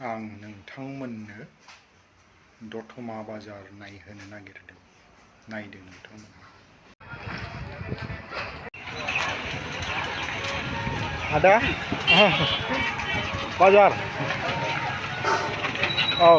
आं नोंथांमोननो दतमा बाजार नायहोनो नागिरदों। नायदो नोंथांमोनहा। आदा बाजार औ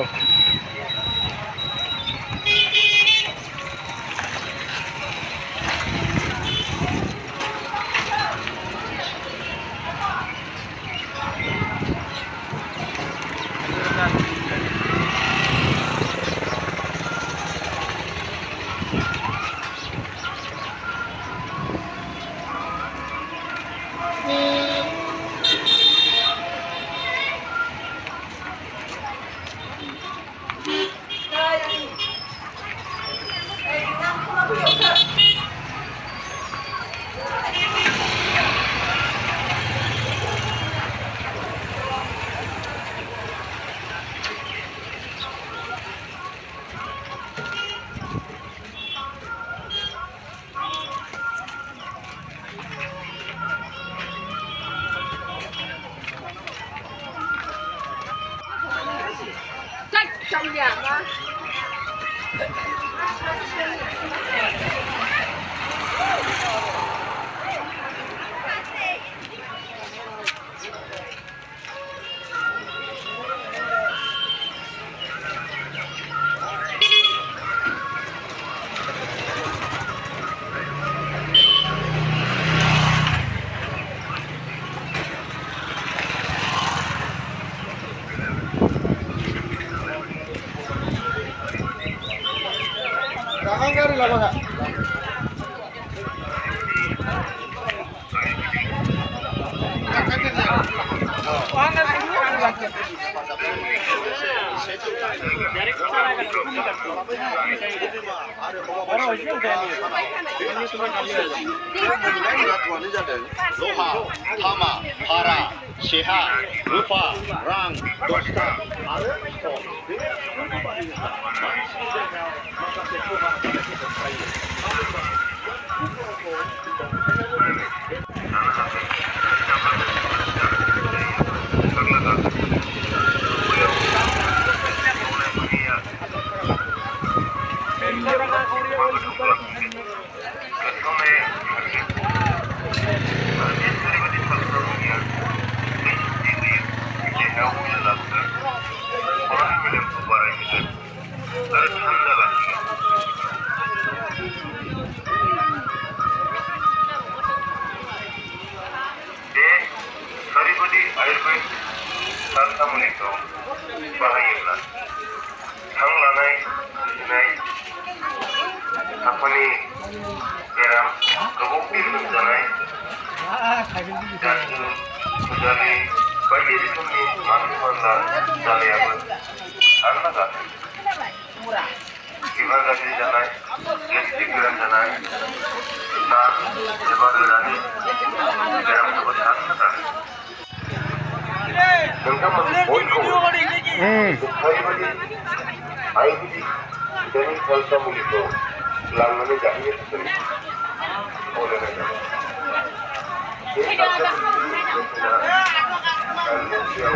trong nhà đó. Anggar lah bang. Loha, Hama, Hara, Sheha, Rupa, Rang, Dosta, मुलिखौ बाहायोब्ला हां लानाय गुजुनाय हापानि बेराम गोबावनि लोमजानाय दादु खुजालि बायदि रोखोमनि मानलु मानला जानायाबो आलादा जाथों बिबार गाज्रि जानाय गेस्ट्रिक बेराम जानाय ना एबा रोदानि बेरामखौबो आलादा जाथों नोंथांमोन बयखौबो ओरैबायदि आयुर्वेदिक दैनिक खालसा मुलिखौ लांनानै जाहैनो थाखाय खावलायनाय जाबाय बे खालसा मुलिनि बेसेना मोनसेयाव